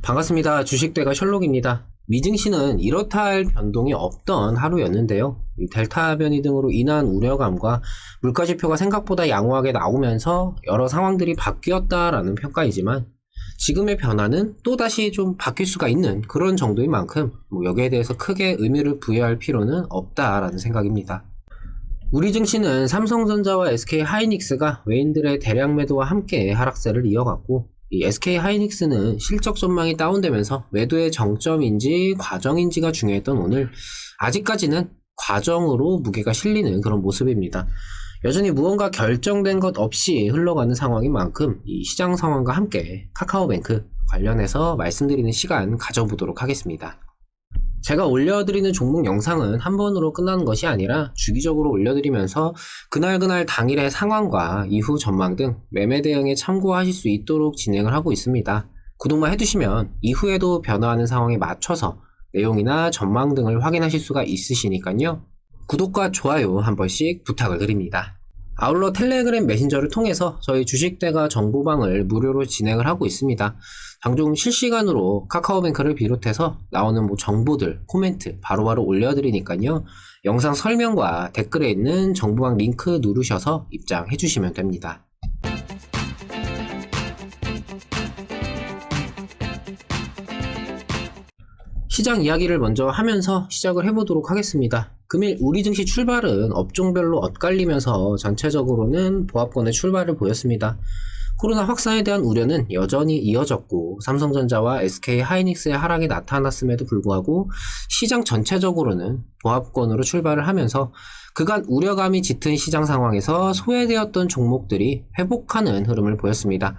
반갑습니다. 주식대가 셜록입니다. 미증시는 이렇다 할 변동이 없던 하루였는데요. 델타 변이 등으로 인한 우려감과 물가지표가 생각보다 양호하게 나오면서 여러 상황들이 바뀌었다라는 평가이지만 지금의 변화는 또다시 좀 바뀔 수가 있는 그런 정도인 만큼 여기에 대해서 크게 의미를 부여할 필요는 없다라는 생각입니다. 우리 증시는 삼성전자와 SK하이닉스가 외인들의 대량 매도와 함께 하락세를 이어갔고, 이 SK하이닉스는 실적 전망이 다운되면서 매도의 정점인지 과정인지가 중요했던 오늘, 아직까지는 과정으로 무게가 실리는 그런 모습입니다. 여전히 무언가 결정된 것 없이 흘러가는 상황인 만큼 이 시장 상황과 함께 카카오뱅크 관련해서 말씀드리는 시간 가져보도록 하겠습니다. 제가 올려드리는 종목 영상은 한 번으로 끝나는 것이 아니라 주기적으로 올려드리면서 그날 당일의 상황과 이후 전망 등 매매 대응에 참고하실 수 있도록 진행을 하고 있습니다. 구독만 해두시면 이후에도 변화하는 상황에 맞춰서 내용이나 전망 등을 확인하실 수가 있으시니까요. 구독과 좋아요 한 번씩 부탁을 드립니다. 아울러 텔레그램 메신저를 통해서 저희 주식대가 정보방을 무료로 진행을 하고 있습니다. 방송 실시간으로 카카오뱅크를 비롯해서 나오는 정보들, 코멘트 바로바로 올려드리니까요. 영상 설명과 댓글에 있는 정보방 링크 누르셔서 입장해 주시면 됩니다. 시장 이야기를 먼저 하면서 시작을 해보도록 하겠습니다. 금일 우리 증시 출발은 업종별로 엇갈리면서 전체적으로는 보합권의 출발을 보였습니다. 코로나 확산에 대한 우려는 여전히 이어졌고 삼성전자와 SK하이닉스의 하락이 나타났음에도 불구하고 시장 전체적으로는 보합권으로 출발을 하면서 그간 우려감이 짙은 시장 상황에서 소외되었던 종목들이 회복하는 흐름을 보였습니다.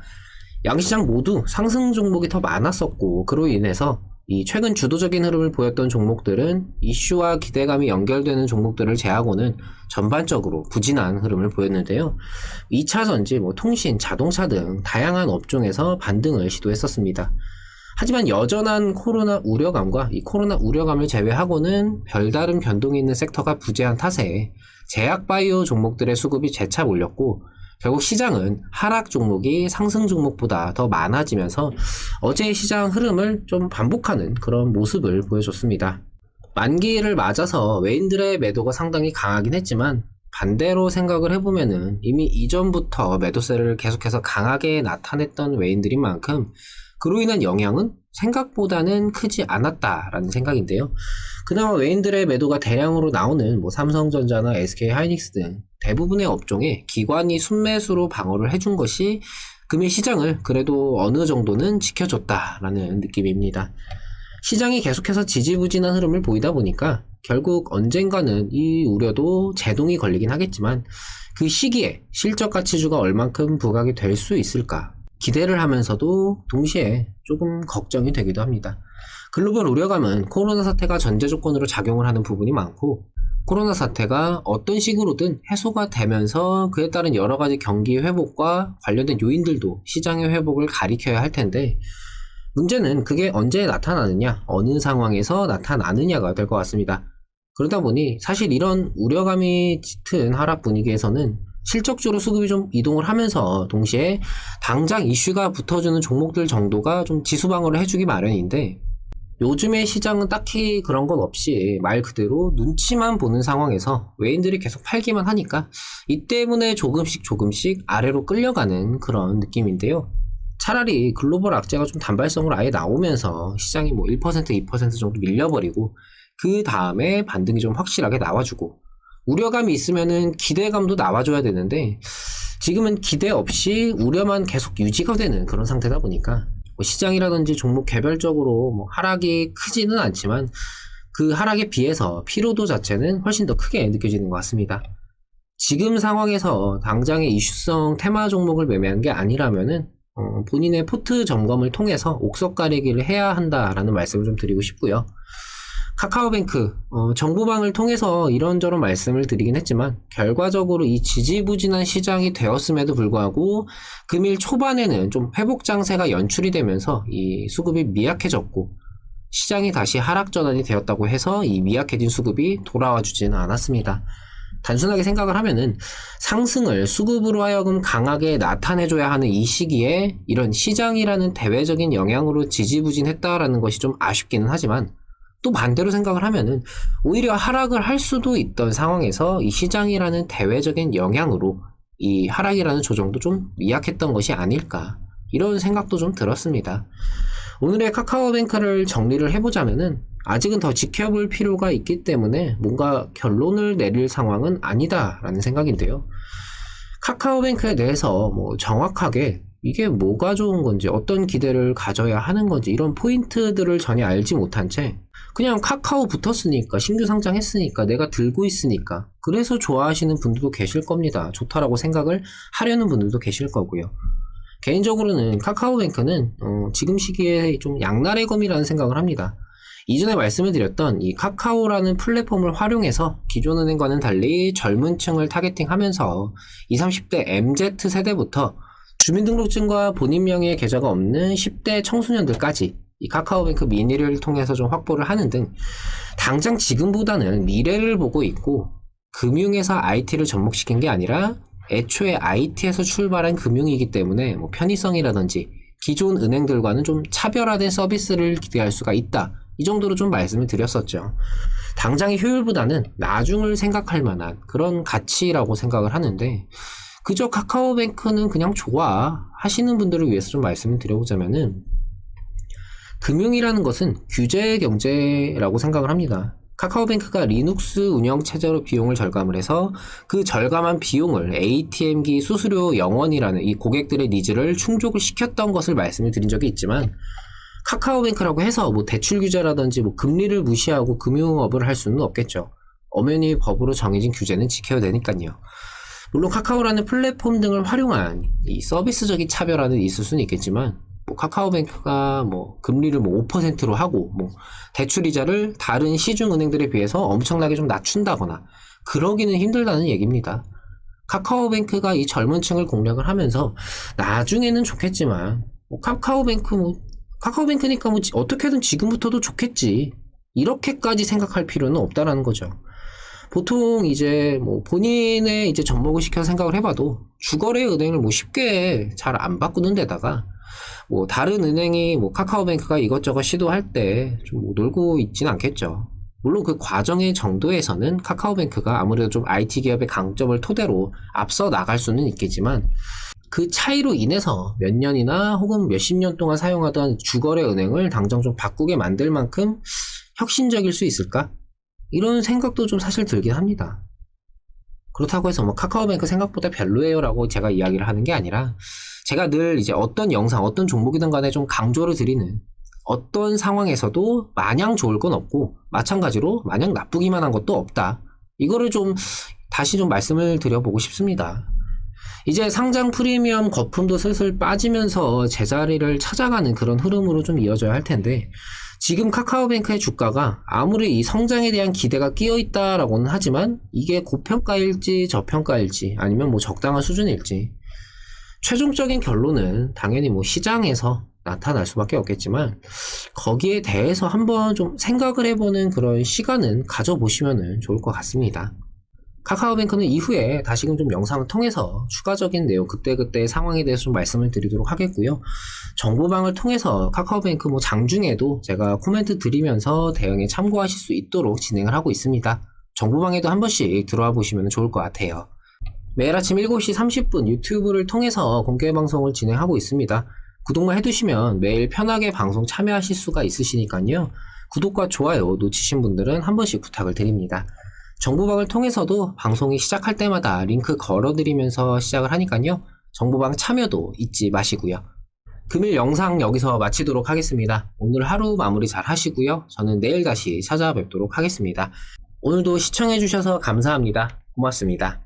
양시장 모두 상승 종목이 더 많았었고 그로 인해서 이 최근 주도적인 흐름을 보였던 종목들은 이슈와 기대감이 연결되는 종목들을 제하고는 전반적으로 부진한 흐름을 보였는데요. 2차전지, 통신, 자동차 등 다양한 업종에서 반등을 시도했었습니다. 하지만 여전한 코로나 우려감과 이 코로나 우려감을 제외하고는 별다른 변동이 있는 섹터가 부재한 탓에 제약 바이오 종목들의 수급이 재차 몰렸고 결국 시장은 하락 종목이 상승 종목보다 더 많아지면서 어제의 시장 흐름을 좀 반복하는 그런 모습을 보여줬습니다. 만기를 맞아서 외인들의 매도가 상당히 강하긴 했지만 반대로 생각을 해보면은 이미 이전부터 매도세를 계속해서 강하게 나타냈던 외인들인 만큼 그로 인한 영향은 생각보다는 크지 않았다라는 생각인데요. 그나마 외인들의 매도가 대량으로 나오는 삼성전자나 SK하이닉스 등 대부분의 업종에 기관이 순매수로 방어를 해준 것이 금일 시장을 그래도 어느 정도는 지켜줬다라는 느낌입니다. 시장이 계속해서 지지부진한 흐름을 보이다 보니까 결국 언젠가는 이 우려도 제동이 걸리긴 하겠지만 그 시기에 실적 가치주가 얼만큼 부각이 될 수 있을까 기대를 하면서도 동시에 조금 걱정이 되기도 합니다. 글로벌 우려감은 코로나 사태가 전제 조건으로 작용을 하는 부분이 많고 코로나 사태가 어떤 식으로든 해소가 되면서 그에 따른 여러가지 경기 회복과 관련된 요인들도 시장의 회복을 가리켜야 할 텐데 문제는 그게 언제 나타나느냐, 어느 상황에서 나타나느냐가 될 것 같습니다. 그러다 보니 사실 이런 우려감이 짙은 하락 분위기에서는 실적주로 수급이 좀 이동을 하면서 동시에 당장 이슈가 붙어주는 종목들 정도가 좀 지수방어를 해주기 마련인데 요즘의 시장은 딱히 그런 건 없이 말 그대로 눈치만 보는 상황에서 외인들이 계속 팔기만 하니까 이 때문에 조금씩 아래로 끌려가는 그런 느낌인데요. 차라리 글로벌 악재가 좀 단발성으로 아예 나오면서 시장이 1%, 2% 정도 밀려버리고 그 다음에 반등이 좀 확실하게 나와주고 우려감이 있으면은 기대감도 나와줘야 되는데 지금은 기대 없이 우려만 계속 유지가 되는 그런 상태다 보니까 시장이라든지 종목 개별적으로 하락이 크지는 않지만 그 하락에 비해서 피로도 자체는 훨씬 더 크게 느껴지는 것 같습니다. 지금 상황에서 당장의 이슈성 테마 종목을 매매한 게 아니라면은 본인의 포트 점검을 통해서 옥석 가리기를 해야 한다라는 말씀을 좀 드리고 싶고요. 카카오뱅크 정보방을 통해서 이런저런 말씀을 드리긴 했지만 결과적으로 이 지지부진한 시장이 되었음에도 불구하고 금일 초반에는 좀 회복 장세가 연출이 되면서 이 수급이 미약해졌고 시장이 다시 하락 전환이 되었다고 해서 이 미약해진 수급이 돌아와 주지는 않았습니다. 단순하게 생각을 하면은 상승을 수급으로 하여금 강하게 나타내줘야 하는 이 시기에 이런 시장이라는 대외적인 영향으로 지지부진했다라는 것이 좀 아쉽기는 하지만, 또 반대로 생각을 하면은 오히려 하락을 할 수도 있던 상황에서 이 시장이라는 대외적인 영향으로 이 하락이라는 조정도 좀 미약했던 것이 아닐까, 이런 생각도 좀 들었습니다. 오늘의 카카오뱅크를 정리를 해보자면은 아직은 더 지켜볼 필요가 있기 때문에 뭔가 결론을 내릴 상황은 아니다라는 생각인데요. 카카오뱅크에 대해서 뭐 정확하게 이게 뭐가 좋은 건지, 어떤 기대를 가져야 하는 건지, 이런 포인트들을 전혀 알지 못한 채 그냥 카카오 붙었으니까, 신규 상장했으니까, 내가 들고 있으니까 그래서 좋아하시는 분들도 계실 겁니다. 좋다라고 생각을 하려는 분들도 계실 거고요. 개인적으로는 카카오뱅크는 지금 시기에 좀 양날의 검이라는 생각을 합니다. 이전에 말씀을 드렸던 이 카카오라는 플랫폼을 활용해서 기존 은행과는 달리 젊은 층을 타겟팅하면서 20, 30대 MZ세대부터 주민등록증과 본인 명의의 계좌가 없는 10대 청소년들까지 이 카카오뱅크 미니를 통해서 좀 확보를 하는 등, 당장 지금보다는 미래를 보고 있고 금융에서 IT를 접목시킨 게 아니라 애초에 IT에서 출발한 금융이기 때문에 뭐 편의성이라든지 기존 은행들과는 좀 차별화된 서비스를 기대할 수가 있다, 이 정도로 좀 말씀을 드렸었죠. 당장의 효율보다는 나중을 생각할 만한 그런 가치라고 생각을 하는데, 그저 카카오뱅크는 그냥 좋아 하시는 분들을 위해서 좀 말씀을 드려보자면은, 금융이라는 것은 규제의 경제라고 생각을 합니다. 카카오뱅크가 리눅스 운영체제로 비용을 절감을 해서 그 절감한 비용을 ATM기 수수료 0원이라는 이 고객들의 니즈를 충족을 시켰던 것을 말씀을 드린 적이 있지만, 카카오뱅크라고 해서 뭐 대출 규제라든지 뭐 금리를 무시하고 금융업을 할 수는 없겠죠. 엄연히 법으로 정해진 규제는 지켜야 되니까요. 물론 카카오라는 플랫폼 등을 활용한 이 서비스적인 차별화는 있을 수는 있겠지만, 뭐 카카오뱅크가 뭐 금리를 뭐 5%로 하고 뭐 대출 이자를 다른 시중은행들에 비해서 엄청나게 좀 낮춘다거나 그러기는 힘들다는 얘기입니다. 카카오뱅크가 이 젊은 층을 공략을 하면서 나중에는 좋겠지만, 뭐 카카오뱅크니까 뭐 어떻게든 지금부터도 좋겠지, 이렇게까지 생각할 필요는 없다라는 거죠. 보통 이제 뭐 본인의 이제 접목을 시켜서 생각을 해봐도 주거래 은행을 뭐 쉽게 잘 안 바꾸는 데다가 뭐 다른 은행이 뭐 카카오뱅크가 이것저것 시도할 때 좀 뭐 놀고 있진 않겠죠. 물론 그 과정의 정도에서는 카카오뱅크가 아무래도 좀 IT 기업의 강점을 토대로 앞서 나갈 수는 있겠지만, 그 차이로 인해서 몇 년이나 혹은 몇십 년 동안 사용하던 주거래 은행을 당장 좀 바꾸게 만들 만큼 혁신적일 수 있을까? 이런 생각도 좀 사실 들긴 합니다. 그렇다고 해서 뭐 카카오뱅크 생각보다 별로예요 라고 제가 이야기를 하는 게 아니라, 제가 늘 이제 어떤 영상, 어떤 종목이든 간에 좀 강조를 드리는, 어떤 상황에서도 마냥 좋을 건 없고 마찬가지로 마냥 나쁘기만 한 것도 없다, 이거를 좀 다시 좀 말씀을 드려보고 싶습니다. 이제 상장 프리미엄 거품도 슬슬 빠지면서 제자리를 찾아가는 그런 흐름으로 좀 이어져야 할 텐데, 지금 카카오뱅크의 주가가 아무리 이 성장에 대한 기대가 끼어 있다라고는 하지만 이게 고평가일지 저평가일지 아니면 뭐 적당한 수준일지, 최종적인 결론은 당연히 뭐 시장에서 나타날 수밖에 없겠지만, 거기에 대해서 한번 좀 생각을 해보는 그런 시간은 가져보시면 좋을 것 같습니다. 카카오뱅크는 이후에 다시금 좀 영상을 통해서 추가적인 내용, 그때그때 상황에 대해서 좀 말씀을 드리도록 하겠고요. 정보방을 통해서 카카오뱅크 뭐 장중에도 제가 코멘트 드리면서 대응에 참고하실 수 있도록 진행을 하고 있습니다. 정보방에도 한 번씩 들어와 보시면 좋을 것 같아요. 매일 아침 7시 30분 유튜브를 통해서 공개 방송을 진행하고 있습니다. 구독만 해두시면 매일 편하게 방송 참여하실 수가 있으시니까요. 구독과 좋아요 놓치신 분들은 한 번씩 부탁을 드립니다. 정보방을 통해서도 방송이 시작할 때마다 링크 걸어드리면서 시작을 하니까요. 정보방 참여도 잊지 마시고요. 금일 영상 여기서 마치도록 하겠습니다. 오늘 하루 마무리 잘 하시고요. 저는 내일 다시 찾아뵙도록 하겠습니다. 오늘도 시청해주셔서 감사합니다. 고맙습니다.